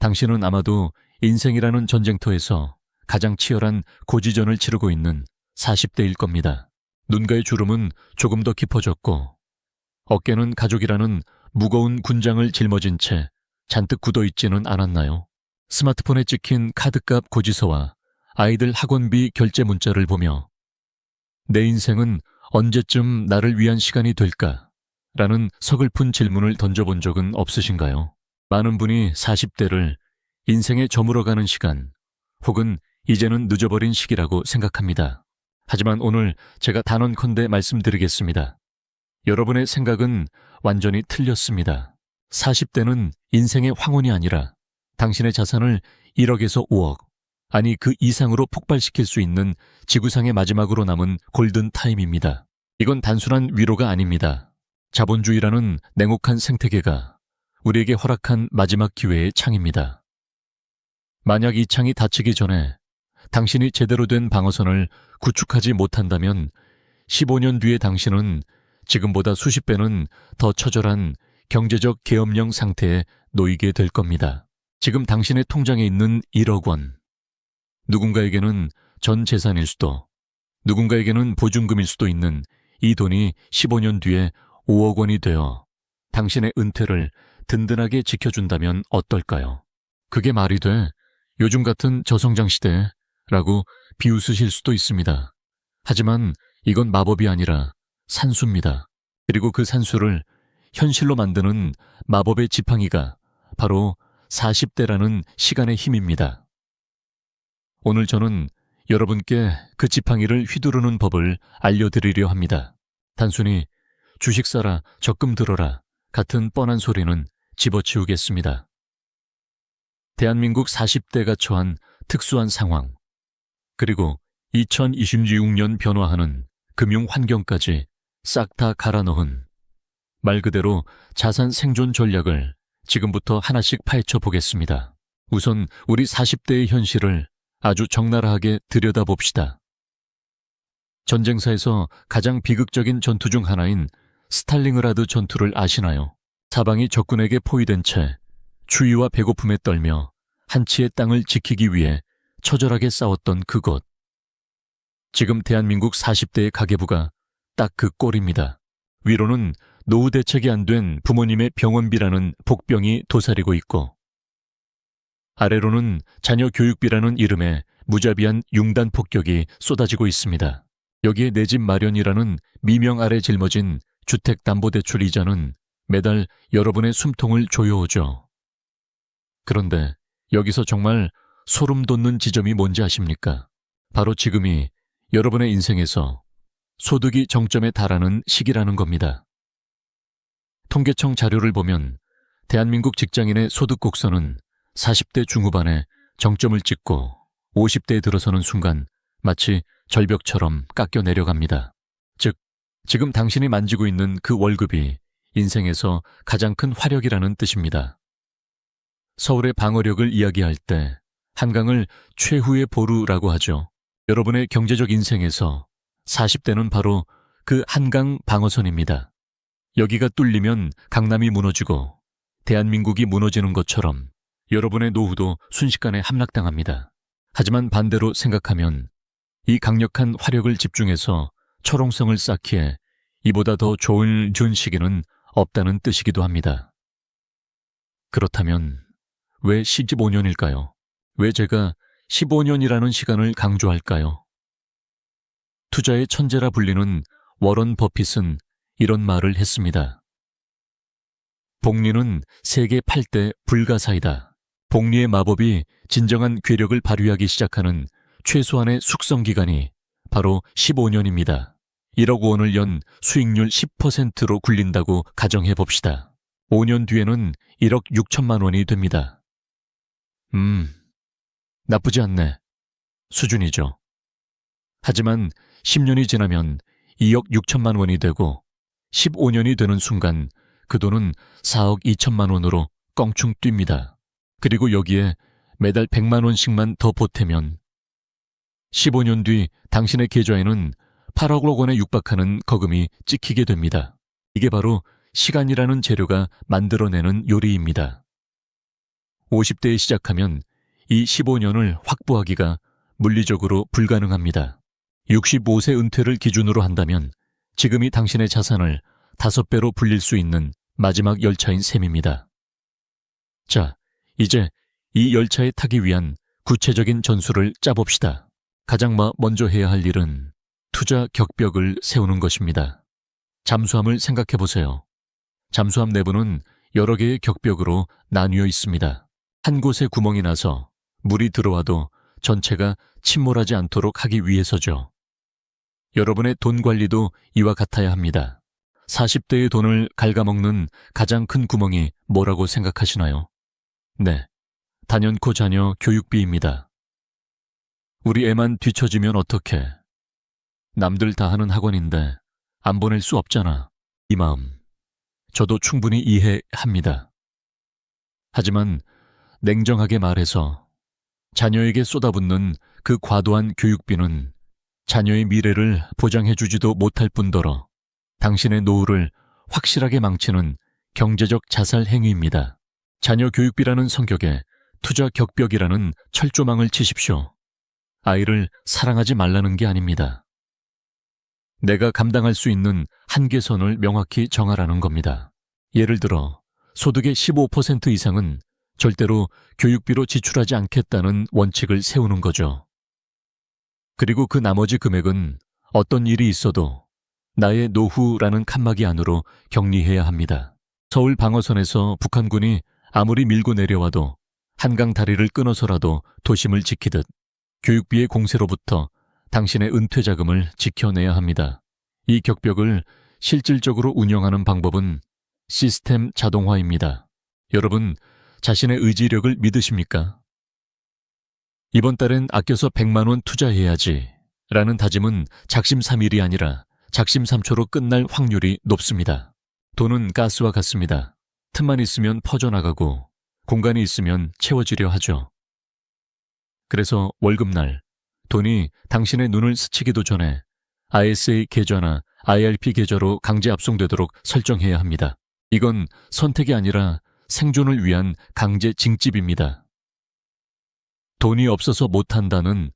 당신은 아마도 인생이라는 전쟁터에서 가장 치열한 고지전을 치르고 있는 40대일 겁니다. 눈가의 주름은 조금 더 깊어졌고 어깨는 가족이라는 무거운 군장을 짊어진 채 잔뜩 굳어있지는 않았나요? 스마트폰에 찍힌 카드값 고지서와 아이들 학원비 결제 문자를 보며 내 인생은 언제쯤 나를 위한 시간이 될까? 라는 서글픈 질문을 던져본 적은 없으신가요? 많은 분이 40대를 인생에 저물어가는 시간 혹은 이제는 늦어버린 시기라고 생각합니다. 하지만 오늘 제가 단언컨대 말씀드리겠습니다. 여러분의 생각은 완전히 틀렸습니다. 40대는 인생의 황혼이 아니라 당신의 자산을 1억에서 5억, 아니 그 이상으로 폭발시킬 수 있는 지구상의 마지막으로 남은 골든타임입니다. 이건 단순한 위로가 아닙니다. 자본주의라는 냉혹한 생태계가 우리에게 허락한 마지막 기회의 창입니다. 만약 이 창이 닫히기 전에 당신이 제대로 된 방어선을 구축하지 못한다면 15년 뒤에 당신은 지금보다 수십 배는 더 처절한 경제적 계엄령 상태에 놓이게 될 겁니다. 지금 당신의 통장에 있는 1억 원. 누군가에게는 전 재산일 수도, 누군가에게는 보증금일 수도 있는 이 돈이 15년 뒤에 5억 원이 되어 당신의 은퇴를 든든하게 지켜준다면 어떨까요? 그게 말이 돼? 요즘 같은 저성장 시대에? 라고 비웃으실 수도 있습니다. 하지만 이건 마법이 아니라 산수입니다. 그리고 그 산수를 현실로 만드는 마법의 지팡이가 바로 40대라는 시간의 힘입니다. 오늘 저는 여러분께 그 지팡이를 휘두르는 법을 알려드리려 합니다. 단순히 주식 사라, 적금 들어라 같은 뻔한 소리는 집어치우겠습니다. 대한민국 40대가 처한 특수한 상황, 그리고 2026년 변화하는 금융 환경까지 싹 다 갈아 넣은 말 그대로 자산 생존 전략을 지금부터 하나씩 파헤쳐 보겠습니다. 우선 우리 40대의 현실을 아주 적나라하게 들여다봅시다. 전쟁사에서 가장 비극적인 전투 중 하나인 스탈링그라드 전투를 아시나요? 사방이 적군에게 포위된 채 추위와 배고픔에 떨며 한치의 땅을 지키기 위해 처절하게 싸웠던 그곳. 지금 대한민국 40대의 가계부가 딱 그 꼴입니다. 위로는 노후 대책이 안 된 부모님의 병원비라는 복병이 도사리고 있고, 아래로는 자녀 교육비라는 이름의 무자비한 융단 폭격이 쏟아지고 있습니다. 여기에 내 집 마련이라는 미명 아래 짊어진 주택담보대출 이자는 매달 여러분의 숨통을 조여오죠. 그런데 여기서 정말 소름 돋는 지점이 뭔지 아십니까? 바로 지금이 여러분의 인생에서 소득이 정점에 달하는 시기라는 겁니다. 통계청 자료를 보면 대한민국 직장인의 소득 곡선은 40대 중후반에 정점을 찍고 50대에 들어서는 순간 마치 절벽처럼 깎여 내려갑니다. 즉, 지금 당신이 만지고 있는 그 월급이 인생에서 가장 큰 화력이라는 뜻입니다. 서울의 방어력을 이야기할 때 한강을 최후의 보루라고 하죠. 여러분의 경제적 인생에서 40대는 바로 그 한강 방어선입니다. 여기가 뚫리면 강남이 무너지고 대한민국이 무너지는 것처럼 여러분의 노후도 순식간에 함락당합니다. 하지만 반대로 생각하면 이 강력한 화력을 집중해서 초롱성을 쌓기에 이보다 더 좋은 시기는 없다는 뜻이기도 합니다. 그렇다면 왜 15년일까요? 왜 제가 15년이라는 시간을 강조할까요? 투자의 천재라 불리는 워런 버핏은 이런 말을 했습니다. 복리는 세계 8대 불가사이다. 복리의 마법이 진정한 괴력을 발휘하기 시작하는 최소한의 숙성 기간이 바로 15년입니다. 1억 원을 연 수익률 10%로 굴린다고 가정해 봅시다. 5년 뒤에는 1억 6천만 원이 됩니다. 나쁘지 않네. 수준이죠. 하지만 10년이 지나면 2억 6천만 원이 되고 15년이 되는 순간 그 돈은 4억 2천만 원으로 껑충 뜁니다. 그리고 여기에 매달 100만 원씩만 더 보태면 15년 뒤 당신의 계좌에는 8억 원에 육박하는 거금이 찍히게 됩니다. 이게 바로 시간이라는 재료가 만들어내는 요리입니다. 50대에 시작하면 이 15년을 확보하기가 물리적으로 불가능합니다. 65세 은퇴를 기준으로 한다면 지금이 당신의 자산을 5배로 불릴 수 있는 마지막 열차인 셈입니다. 자, 이제 이 열차에 타기 위한 구체적인 전술을 짜봅시다. 가장 먼저 해야 할 일은 투자 격벽을 세우는 것입니다. 잠수함을 생각해 보세요. 잠수함 내부는 여러 개의 격벽으로 나뉘어 있습니다. 한 곳에 구멍이 나서 물이 들어와도 전체가 침몰하지 않도록 하기 위해서죠. 여러분의 돈 관리도 이와 같아야 합니다. 40대의 돈을 갉아먹는 가장 큰 구멍이 뭐라고 생각하시나요? 네, 단연코 자녀 교육비입니다. 우리 애만 뒤처지면 어떡해. 남들 다 하는 학원인데 안 보낼 수 없잖아. 이 마음, 저도 충분히 이해합니다. 하지만 냉정하게 말해서 자녀에게 쏟아붓는 그 과도한 교육비는 자녀의 미래를 보장해주지도 못할 뿐더러 당신의 노후를 확실하게 망치는 경제적 자살 행위입니다. 자녀 교육비라는 성격에 투자 격벽이라는 철조망을 치십시오. 아이를 사랑하지 말라는 게 아닙니다. 내가 감당할 수 있는 한계선을 명확히 정하라는 겁니다. 예를 들어 소득의 15% 이상은 절대로 교육비로 지출하지 않겠다는 원칙을 세우는 거죠. 그리고 그 나머지 금액은 어떤 일이 있어도 나의 노후라는 칸막이 안으로 격리해야 합니다. 서울 방어선에서 북한군이 아무리 밀고 내려와도 한강 다리를 끊어서라도 도심을 지키듯 교육비의 공세로부터 당신의 은퇴 자금을 지켜내야 합니다. 이 격벽을 실질적으로 운영하는 방법은 시스템 자동화입니다. 여러분, 자신의 의지력을 믿으십니까? 이번 달엔 아껴서 100만 원 투자해야지 라는 다짐은 작심삼일이 아니라 작심삼초로 끝날 확률이 높습니다. 돈은 가스와 같습니다. 틈만 있으면 퍼져나가고 공간이 있으면 채워지려 하죠. 그래서 월급날 돈이 당신의 눈을 스치기도 전에 ISA 계좌나 IRP 계좌로 강제 압송되도록 설정해야 합니다. 이건 선택이 아니라 생존을 위한 강제 징집입니다. 돈이 없어서 못한다는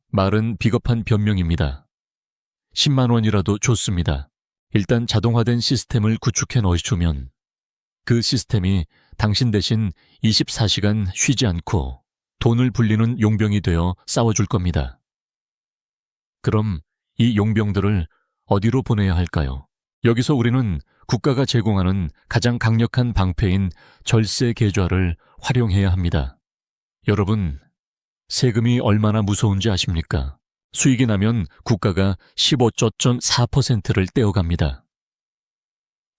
말은 비겁한 변명입니다. 10만 원이라도 좋습니다. 일단 자동화된 시스템을 구축해 넣으시면 그 시스템이 당신 대신 24시간 쉬지 않고 돈을 불리는 용병이 되어 싸워줄 겁니다. 그럼 이 용병들을 어디로 보내야 할까요? 여기서 우리는 국가가 제공하는 가장 강력한 방패인 절세 계좌를 활용해야 합니다. 여러분, 세금이 얼마나 무서운지 아십니까? 수익이 나면 국가가 15.4%를 떼어갑니다.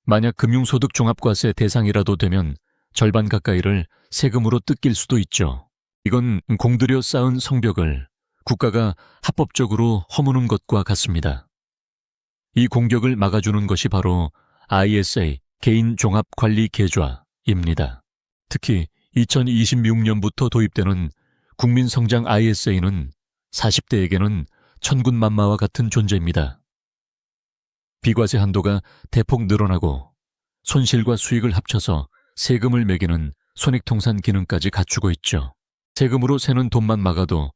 만약 금융소득 종합과세 대상이라도 되면 절반 가까이를 세금으로 뜯길 수도 있죠. 이건 공들여 쌓은 성벽을 국가가 합법적으로 허무는 것과 같습니다. 이 공격을 막아주는 것이 바로 ISA, 개인종합관리계좌입니다. 특히 2026년부터 도입되는 국민성장 ISA는 40대에게는 천군만마와 같은 존재입니다. 비과세 한도가 대폭 늘어나고 손실과 수익을 합쳐서 세금을 매기는 손익통산 기능까지 갖추고 있죠. 세금으로 새는 돈만 막아도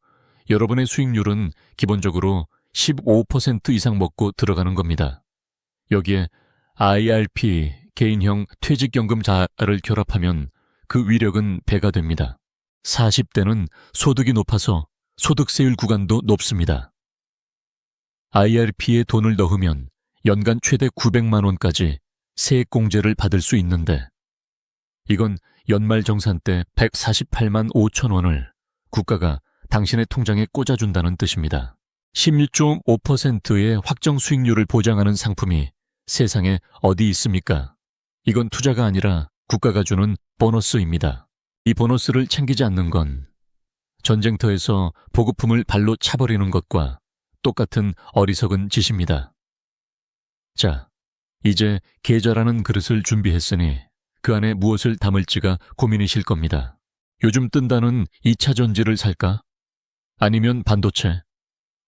여러분의 수익률은 기본적으로 15% 이상 먹고 들어가는 겁니다. 여기에 IRP, 개인형 퇴직연금자를 결합하면 그 위력은 배가 됩니다. 40대는 소득이 높아서 소득세율 구간도 높습니다. IRP에 돈을 넣으면 연간 최대 900만 원까지 세액공제를 받을 수 있는데 이건 연말정산 때 148만 5천 원을 국가가 당신의 통장에 꽂아준다는 뜻입니다. 16.5%의 확정 수익률을 보장하는 상품이 세상에 어디 있습니까? 이건 투자가 아니라 국가가 주는 보너스입니다. 이 보너스를 챙기지 않는 건 전쟁터에서 보급품을 발로 차버리는 것과 똑같은 어리석은 짓입니다. 자, 이제 계좌라는 그릇을 준비했으니 그 안에 무엇을 담을지가 고민이실 겁니다. 요즘 뜬다는 2차 전지를 살까? 아니면 반도체?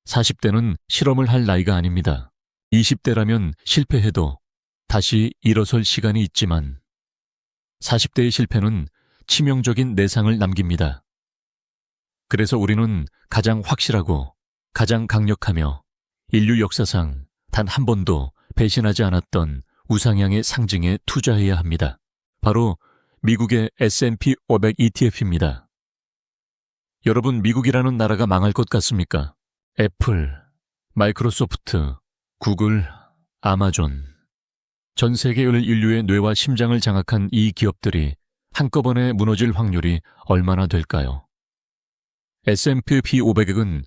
40대는 실험을 할 나이가 아닙니다. 20대라면 실패해도 다시 일어설 시간이 있지만 40대의 실패는 치명적인 내상을 남깁니다. 그래서 우리는 가장 확실하고 가장 강력하며 인류 역사상 단 한 번도 배신하지 않았던 우상향의 상징에 투자해야 합니다. 바로 미국의 S&P 500 ETF입니다. 여러분, 미국이라는 나라가 망할 것 같습니까? 애플, 마이크로소프트, 구글, 아마존. 전 세계 인류의 뇌와 심장을 장악한 이 기업들이 한꺼번에 무너질 확률이 얼마나 될까요? S&P 500은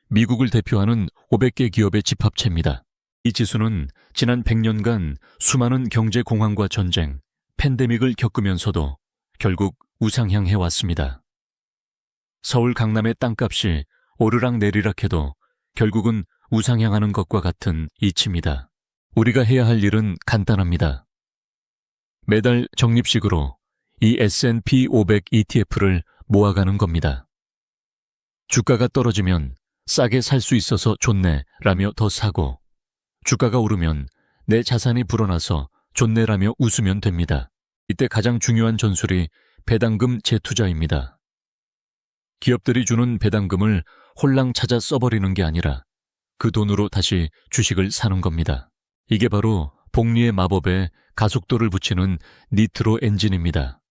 미국을 대표하는 500개 기업의 집합체입니다. 이 지수는 지난 100년간 수많은 경제 공황과 전쟁, 팬데믹을 겪으면서도 결국 우상향해 왔습니다. 서울 강남의 땅값이 오르락내리락 해도 결국은 우상향하는 것과 같은 이치입니다. 우리가 해야 할 일은 간단합니다. 매달 적립식으로 이 S&P 500 ETF를 모아가는 겁니다. 주가가 떨어지면 싸게 살 수 있어서 좋네 라며 더 사고, 주가가 오르면 내 자산이 불어나서 좋네라며 웃으면 됩니다. 이때 가장 중요한 전술이 배당금 재투자입니다. 기업들이 주는 배당금을 홀랑 찾아 써버리는 게 아니라 그 돈으로 다시 주식을 사는 겁니다. 이게 바로 복리의 마법에 가속도를 붙이는 니트로 엔진입니다.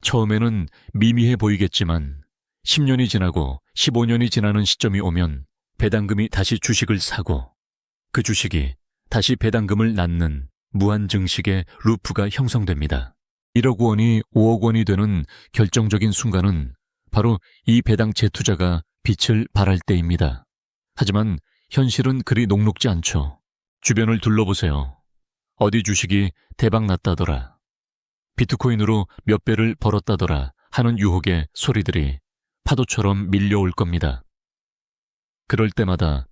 처음에는 미미해 보이겠지만 10년이 지나고 15년이 지나는 시점이 오면 배당금이 다시 주식을 사고 그 주식이 다시 배당금을 낳는 무한 증식의 루프가 형성됩니다. 1억 원이 5억 원이 되는 결정적인 순간은 바로 이 배당 재투자가 빛을 발할 때입니다. 하지만 현실은 그리 녹록지 않죠. 주변을 둘러보세요. 어디 주식이 대박 났다더라, 비트코인으로 몇 배를 벌었다더라 하는 유혹의 소리들이 파도처럼 밀려올 겁니다. 그럴 때마다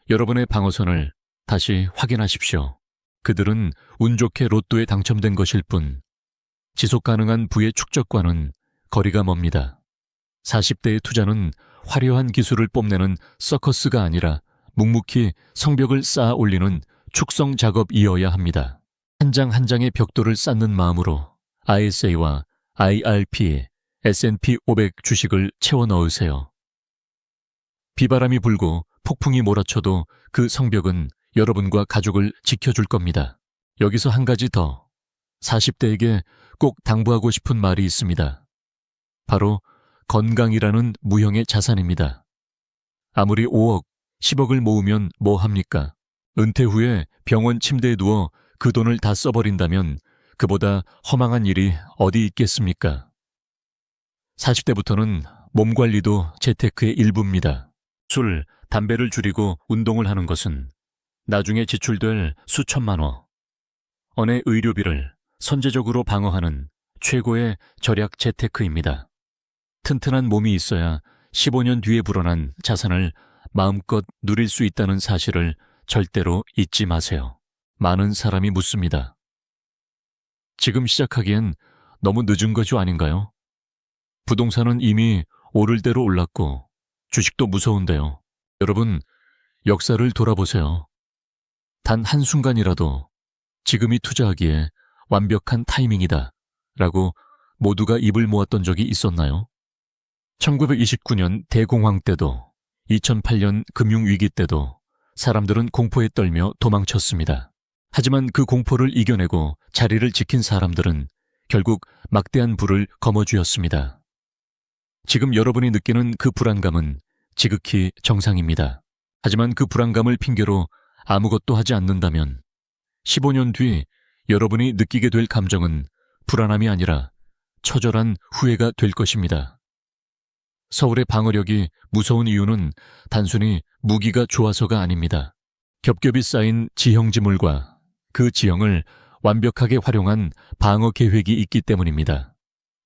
여러분의 방어선을 다시 확인하십시오. 그들은 운 좋게 로또에 당첨된 것일 뿐 지속 가능한 부의 축적과는 거리가 멉니다. 40대의 투자는 화려한 기술을 뽐내는 서커스가 아니라 묵묵히 성벽을 쌓아 올리는 축성 작업이어야 합니다. 한 장 한 장의 벽돌을 쌓는 마음으로 ISA와 IRP, S&P 500 주식을 채워 넣으세요. 비바람이 불고 폭풍이 몰아쳐도 그 성벽은 여러분과 가족을 지켜줄 겁니다. 여기서 한 가지 더, 40대에게 꼭 당부하고 싶은 말이 있습니다. 바로 건강이라는 무형의 자산입니다. 아무리 5억, 10억을 모으면 뭐 합니까? 은퇴 후에 병원 침대에 누워 그 돈을 다 써버린다면 그보다 허망한 일이 어디 있겠습니까? 40대부터는 몸 관리도 재테크의 일부입니다. 술, 담배를 줄이고 운동을 하는 것은 나중에 지출될 수천만 원의 의료비를 선제적으로 방어하는 최고의 절약 재테크입니다. 튼튼한 몸이 있어야 15년 뒤에 불어난 자산을 마음껏 누릴 수 있다는 사실을 절대로 잊지 마세요. 많은 사람이 묻습니다. 지금 시작하기엔 너무 늦은 거죠 아닌가요? 부동산은 이미 오를 대로 올랐고 주식도 무서운데요. 여러분, 역사를 돌아보세요. 단 한순간이라도 지금이 투자하기에 완벽한 타이밍이다 라고 모두가 입을 모았던 적이 있었나요? 1929년 대공황 때도 2008년 금융위기 때도 사람들은 공포에 떨며 도망쳤습니다. 하지만 그 공포를 이겨내고 자리를 지킨 사람들은 결국 막대한 부를 거머쥐었습니다. 지금 여러분이 느끼는 그 불안감은 지극히 정상입니다. 하지만 그 불안감을 핑계로 아무것도 하지 않는다면 15년 뒤 여러분이 느끼게 될 감정은 불안함이 아니라 처절한 후회가 될 것입니다. 서울의 방어력이 무서운 이유는 단순히 무기가 좋아서가 아닙니다. 겹겹이 쌓인 지형지물과 그 지형을 완벽하게 활용한 방어 계획이 있기 때문입니다.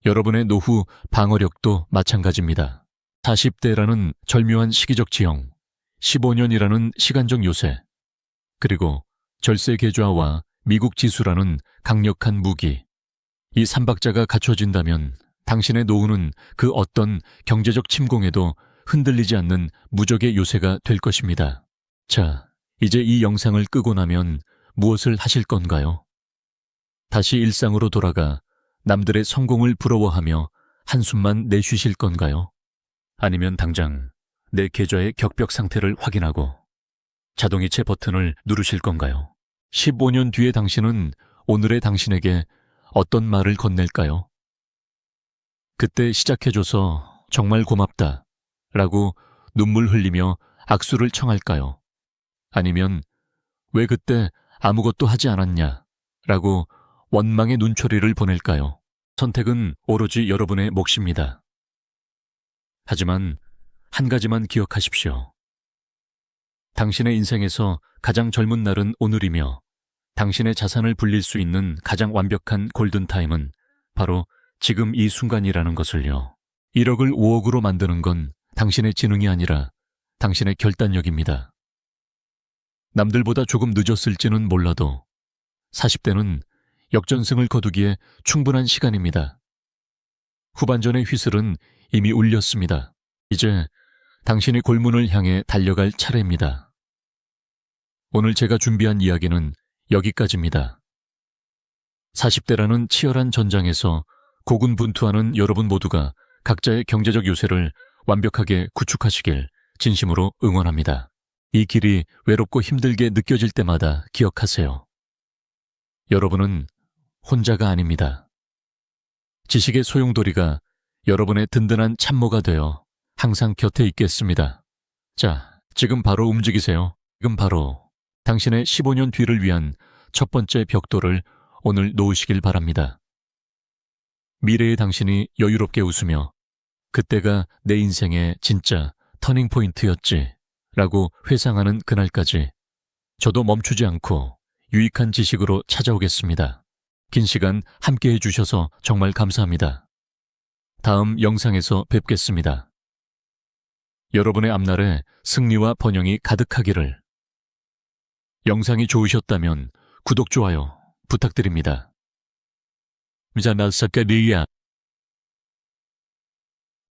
여러분의 노후 방어력도 마찬가지입니다. 40대라는 절묘한 시기적 지형, 15년이라는 시간적 요새, 그리고 절세 계좌와 미국 지수라는 강력한 무기, 이 삼박자가 갖춰진다면 당신의 노후는 그 어떤 경제적 침공에도 흔들리지 않는 무적의 요새가 될 것입니다. 자, 이제 이 영상을 끄고 나면 무엇을 하실 건가요? 다시 일상으로 돌아가 남들의 성공을 부러워하며 한숨만 내쉬실 건가요? 아니면 당장 내 계좌의 격벽 상태를 확인하고 자동이체 버튼을 누르실 건가요? 15년 뒤의 당신은 오늘의 당신에게 어떤 말을 건넬까요? 그때 시작해줘서 정말 고맙다 라고 눈물 흘리며 악수를 청할까요? 아니면 왜 그때 아무것도 하지 않았냐 라고 원망의 눈초리를 보낼까요? 선택은 오로지 여러분의 몫입니다. 하지만 한 가지만 기억하십시오. 당신의 인생에서 가장 젊은 날은 오늘이며 당신의 자산을 불릴 수 있는 가장 완벽한 골든타임은 바로 지금 이 순간이라는 것을요. 1억을 5억으로 만드는 건 당신의 지능이 아니라 당신의 결단력입니다. 남들보다 조금 늦었을지는 몰라도 40대는 역전승을 거두기에 충분한 시간입니다. 후반전의 휘슬은 이미 울렸습니다. 이제 당신이 골문을 향해 달려갈 차례입니다. 오늘 제가 준비한 이야기는 여기까지입니다. 40대라는 치열한 전장에서 고군분투하는 여러분 모두가 각자의 경제적 요새를 완벽하게 구축하시길 진심으로 응원합니다. 이 길이 외롭고 힘들게 느껴질 때마다 기억하세요. 여러분은 혼자가 아닙니다. 지식의 소용돌이가 여러분의 든든한 참모가 되어 항상 곁에 있겠습니다. 자, 지금 바로 움직이세요. 지금 바로 당신의 15년 뒤를 위한 첫 번째 벽돌을 오늘 놓으시길 바랍니다. 미래의 당신이 여유롭게 웃으며 그때가 내 인생의 진짜 터닝포인트였지 라고 회상하는 그날까지 저도 멈추지 않고 유익한 지식으로 찾아오겠습니다. 긴 시간 함께 해주셔서 정말 감사합니다. 다음 영상에서 뵙겠습니다. 여러분의 앞날에 승리와 번영이 가득하기를. 영상이 좋으셨다면 구독, 좋아요 부탁드립니다. 미자나사카리야